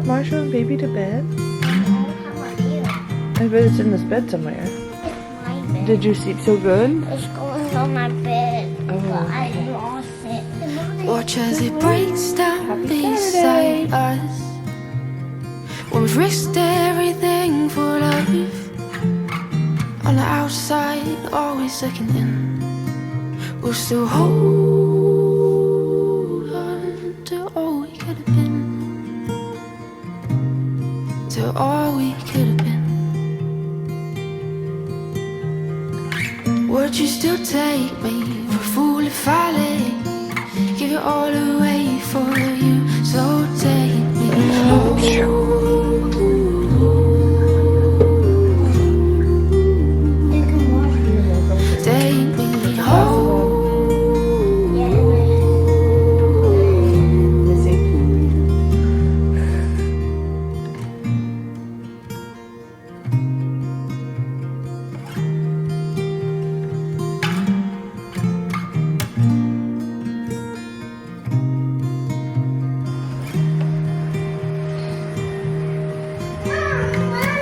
brought Marsha and baby to bed? I bet it's in this bed somewhere. It's my bed. Did you sleep so good? It's going on my bed, Oh, but I okay. lost it. Watch as it breaks down Happy beside Saturday. us. When we've risked everything for love. On the outside, always looking in. We'll still hold on to all we could have been. To all we could have been. Would you still take me for a fool if I let give it all away for you? So take me home. Take me home.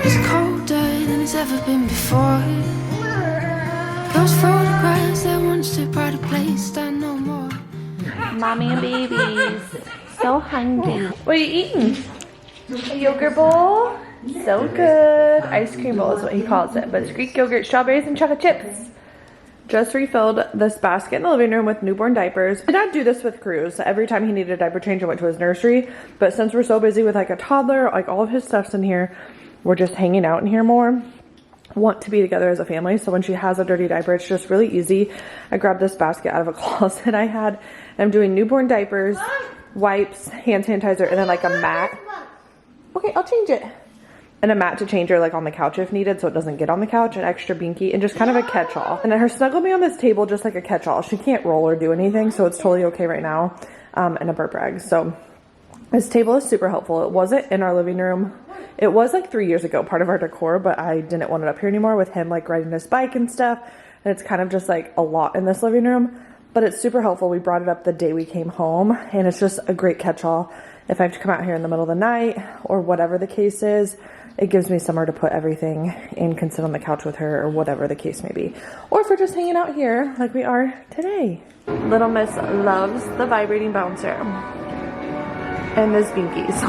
It's colder than it's ever been before. Those photographs that once took pride of place stand no more. Mommy and babies. So hungry. What are you eating? A yogurt bowl? So good. Ice cream bowl is what he calls it. But it's Greek yogurt, strawberries, and chocolate chips. Just refilled this basket in the living room with newborn diapers. I did not do this with Cruz. Every time he needed a diaper change, I went to his nursery. But since we're so busy with like a toddler, like all of his stuff's in here, we're just hanging out in here more. Want to be together as a family. So when she has a dirty diaper, it's just really easy. I grabbed this basket out of a closet I had. And I'm doing newborn diapers, wipes, hand sanitizer, and then like a mat. Okay, I'll change it. And a mat to change her like on the couch if needed so it doesn't get on the couch, an extra binky, and just kind of a catch-all. And then her snuggle me on this table just like a catch-all. She can't roll or do anything, so it's totally okay right now. And a burp rag. So this table is super helpful. It wasn't in our living room. It was like 3 years ago, part of our decor, but I didn't want it up here anymore with him like riding his bike and stuff. And it's kind of just like a lot in this living room, but it's super helpful. We brought it up the day we came home, and it's just a great catch-all. If I have to come out here in the middle of the night or whatever the case is, it gives me somewhere to put everything and can sit on the couch with her or whatever the case may be. Or if we're just hanging out here like we are today. Little Miss loves the vibrating bouncer and his binkies.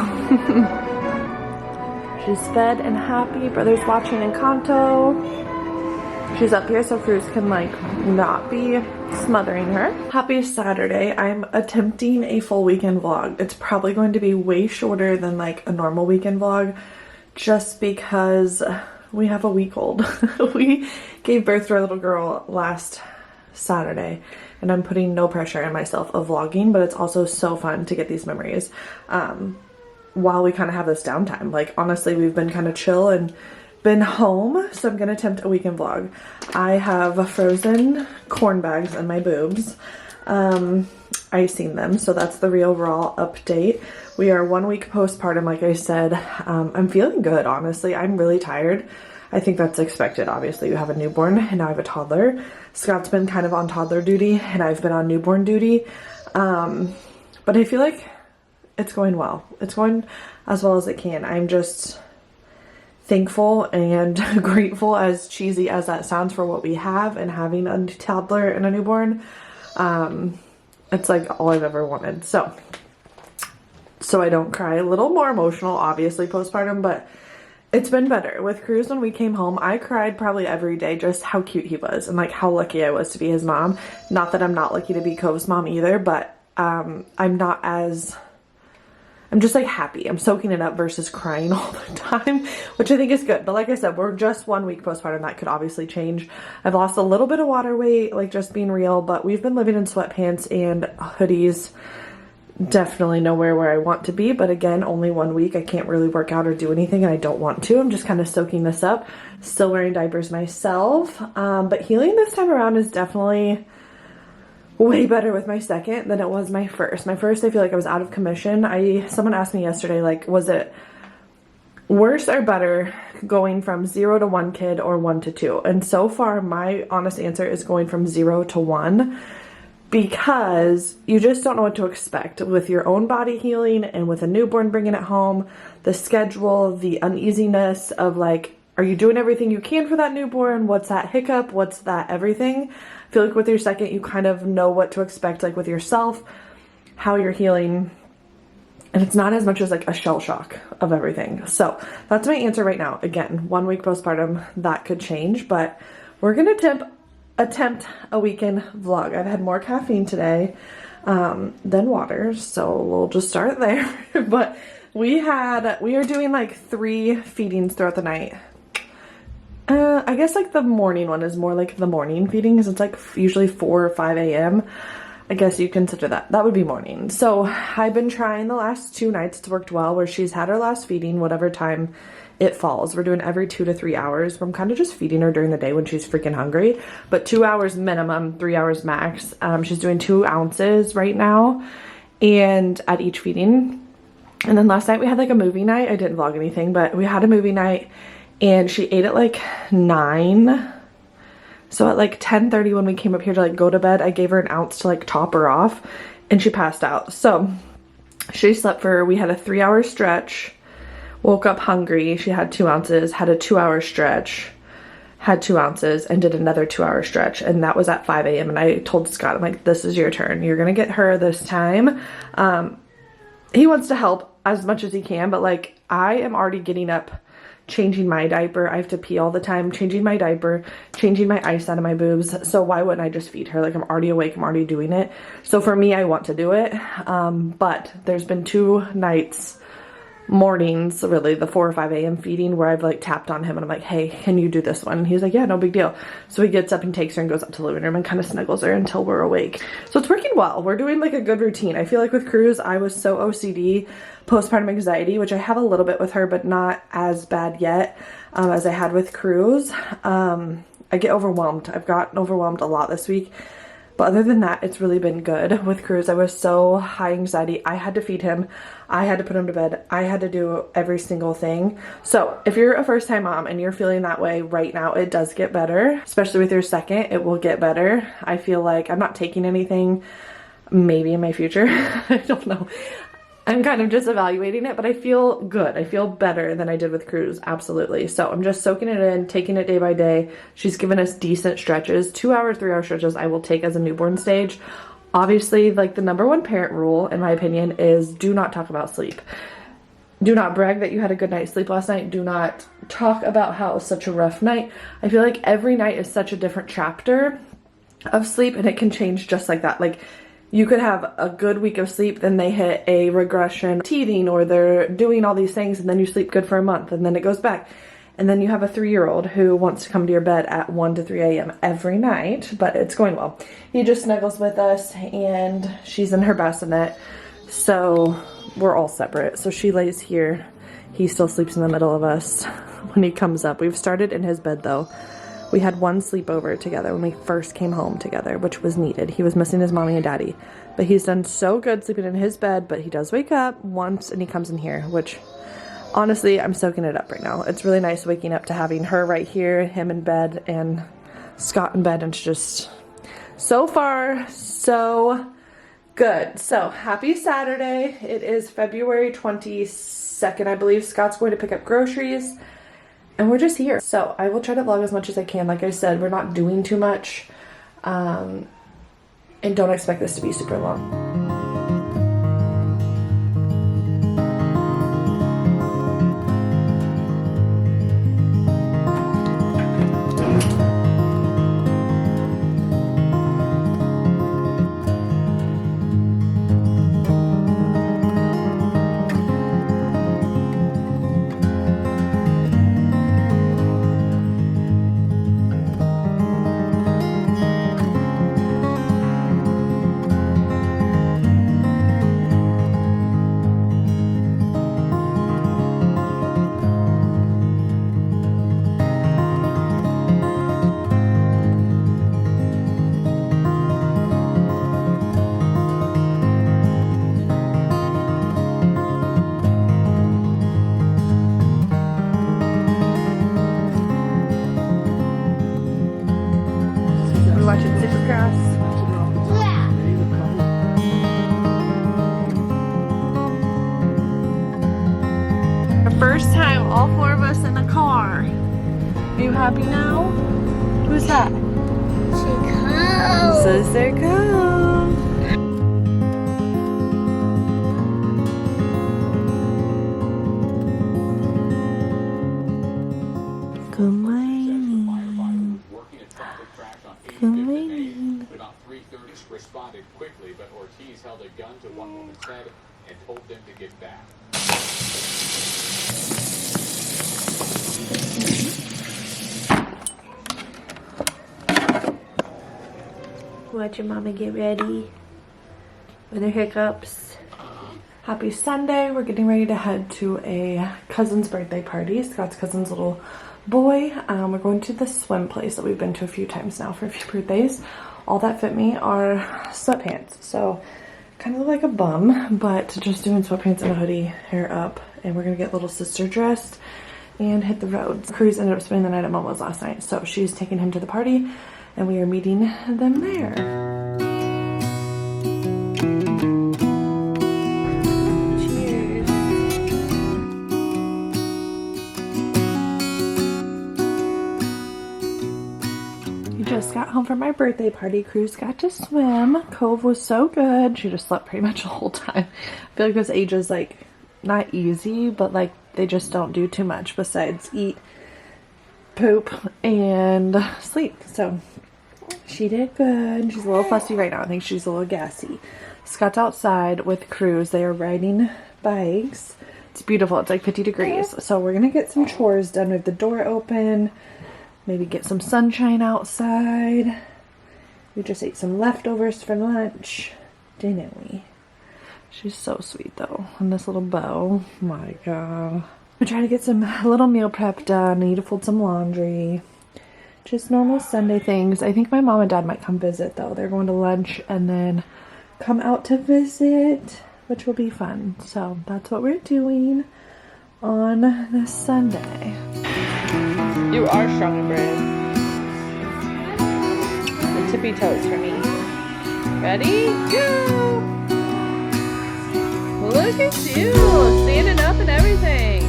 She's fed and happy. Brother's watching Encanto. She's up here so Cruz can like not be smothering her. Happy Saturday. I'm attempting a full weekend vlog. It's probably going to be way shorter than like a normal weekend vlog just because we have a week old. We gave birth to our little girl last Saturday, and I'm putting no pressure on myself of vlogging, but it's also so fun to get these memories while we kind of have this downtime. Like honestly, we've been kind of chill and been home, so I'm gonna attempt a weekend vlog. I have frozen corn bags in my boobs, icing them, so that's the Real Raw update. We are 1 week postpartum, like I said. I'm feeling good, honestly. I'm really tired. I think that's expected. Obviously, you have a newborn, and now I have a toddler. Scott's been kind of on toddler duty, and I've been on newborn duty. But I feel like it's going well. It's going as well as it can. I'm just thankful and grateful, as cheesy as that sounds, for what we have, and having a toddler and a newborn. It's like all I've ever wanted. So I don't cry. A little more emotional, obviously, postpartum, but it's been better. With Cruz, when we came home, I cried probably every day just how cute he was and like how lucky I was to be his mom. Not that I'm not lucky to be Cove's mom either, but I'm just like happy. I'm soaking it up versus crying all the time, which I think is good. But like I said, we're just 1 week postpartum. That could obviously change. I've lost a little bit of water weight, like just being real, but we've been living in sweatpants and hoodies. Definitely nowhere where I want to be, but again, only 1 week. I can't really work out or do anything, and I don't want to. I'm just kind of soaking this up. Still wearing diapers myself, but healing this time around is definitely way better with my second than it was my first. My first, I feel like I was out of commission. Someone asked me yesterday, like, was it worse or better going from 0 to 1 kid or 1 to 2? And so far, my honest answer is going from 0 to 1. because you just don't know what to expect with your own body healing and with a newborn bringing it home, the schedule, the uneasiness of like, are you doing everything you can for that newborn? What's that hiccup? What's that everything? I feel like with your second, you kind of know what to expect, like with yourself, how you're healing. And it's not as much as like a shell shock of everything. So that's my answer right now. Again, 1 week postpartum, that could change, but we're going to attempt a weekend vlog. I've had more caffeine today than water, so we'll just start there. But we are doing like 3 feedings throughout the night. I guess like the morning one is more like the morning feeding because it's like usually 4 or 5 a.m. I guess you consider that. That would be morning. So I've been trying the last 2 nights. It's worked well where she's had her last feeding, whatever time it falls. We're doing every 2 to 3 hours. I'm kind of just feeding her during the day when she's freaking hungry, but 2 hours minimum, 3 hours max. She's doing 2 ounces right now and at each feeding. And then last night we had like a movie night. I didn't vlog anything, but we had a movie night and she ate at like 9. So at like 10:30 when we came up here to like go to bed, I gave her an ounce to like top her off and she passed out. So she slept we had a 3-hour stretch, woke up hungry. She had 2 ounces, had a 2-hour stretch, had 2 ounces and did another 2-hour stretch. And that was at 5 a.m. And I told Scott, I'm like, this is your turn. You're going to get her this time. He wants to help as much as he can, but like I am already getting up, changing my diaper. I have to pee all the time, changing my diaper, changing my ice out of my boobs. So why wouldn't I just feed her? Like I'm already awake, I'm already doing it. So for me, I want to do it. But there's been 2 nights, mornings, really the 4 or 5 a.m. feeding where I've like tapped on him and I'm like, hey, can you do this one? And he's like, yeah, no big deal. So he gets up and takes her and goes up to the living room and kind of snuggles her until we're awake. So it's working well. We're doing like a good routine. I feel like with Cruz, I was so OCD, postpartum anxiety, which I have a little bit with her, but not as bad yet as I had with Cruz. I get overwhelmed. I've gotten overwhelmed a lot this week. But other than that, it's really been good. With Cruz, I was so high anxiety. I had to feed him. I had to put him to bed. I had to do every single thing. So if you're a first-time mom and you're feeling that way right now, it does get better. Especially with your second, it will get better. I feel like I'm not taking anything, maybe in my future. I don't know. I'm kind of just evaluating it, but I feel good. I feel better than I did with Cruz, absolutely. So I'm just soaking it in, taking it day by day. She's given us decent stretches. 2-hour, 3-hour stretches I will take as a newborn stage. Obviously, like the #1 parent rule, in my opinion, is do not talk about sleep. Do not brag that you had a good night's sleep last night. Do not talk about how it was such a rough night. I feel like every night is such a different chapter of sleep and it can change just like that. Like, you could have a good week of sleep, then they hit a regression, teething, or they're doing all these things, and then you sleep good for a month, and then it goes back. And then you have a 3-year-old who wants to come to your bed at 1 to 3 a.m. every night, but it's going well. He just snuggles with us, and she's in her bassinet, so we're all separate. So she lays here. He still sleeps in the middle of us when he comes up. We've started in his bed, though. We had 1 sleepover together when we first came home together, which was needed. He was missing his mommy and daddy, but he's done so good sleeping in his bed, but he does wake up once and he comes in here, which honestly, I'm soaking it up right now. It's really nice waking up to having her right here, him in bed, and Scott in bed, and it's just so far so good. So happy Saturday. It is February 22nd, I believe. Scott's going to pick up groceries. And we're just here. So I will try to vlog as much as I can. Like I said, we're not doing too much. And don't expect this to be super long. car. Are you happy now? Who's that? Sister Cole. Good morning. Good morning. About 3:30 responded quickly, but Ortiz held a gun to one woman's head and told them to get back. Watch your mama get ready with her hiccups. Happy Sunday. We're getting ready to head to a cousin's birthday party. Scott's cousin's little boy. We're going to the swim place that we've been to a few times now for a few birthdays. All that fit me are sweatpants. So kind of look like a bum, but just doing sweatpants and a hoodie, hair up. And we're going to get little sister dressed and hit the roads. Cruz ended up spending the night at Momo's last night. So she's taking him to the party and we are meeting them there. Cheers. We just got home from our birthday party. Cruz got to swim. Cove was so good. She just slept pretty much the whole time. I feel like this age is like not easy, but like they just don't do too much besides eat, poop, and sleep. So she did good. She's a little fussy right now. I think she's a little gassy. Scott's outside with Cruz. They are riding bikes. It's beautiful. It's like 50 degrees. So we're going to get some chores done. We have the door open. Maybe get some sunshine outside. We just ate some leftovers for lunch. Didn't we? She's so sweet though. And this little bow. My God. We're trying to get some little meal prep done. I need to fold some laundry. Just normal Sunday things. I think my mom and dad might come visit though. They're going to lunch and then come out to visit, which will be fun. So that's what we're doing on this Sunday. You are strong and brave. The tippy toes for me. Ready? Go! Look at you! Standing up and everything.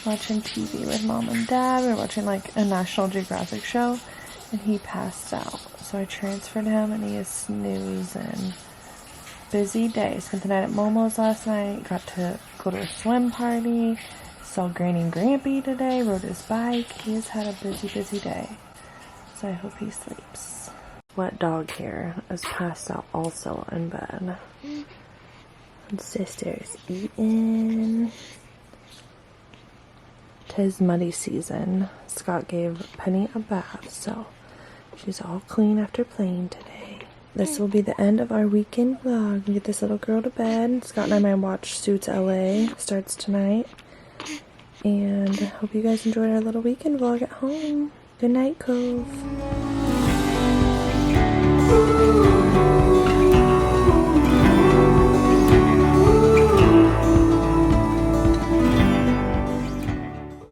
Watching TV with mom and dad. We were watching like a National Geographic show and he passed out. So I transferred him and he is snoozing. Busy day. Spent the night at Momo's last night. Got to go to a swim party. Saw Granny and Grampy today. Rode his bike. He has had a busy day. So I hope he sleeps. wet dog hair is passed out also in bed. And sister's eating. 'Tis muddy season. Scott gave Penny a bath, so she's all clean after playing today. This will be the end of our weekend vlog. We get this little girl to bed. Scott and I might watch Suits LA. Starts tonight. And hope you guys enjoyed our little weekend vlog at home. Good night, Cove.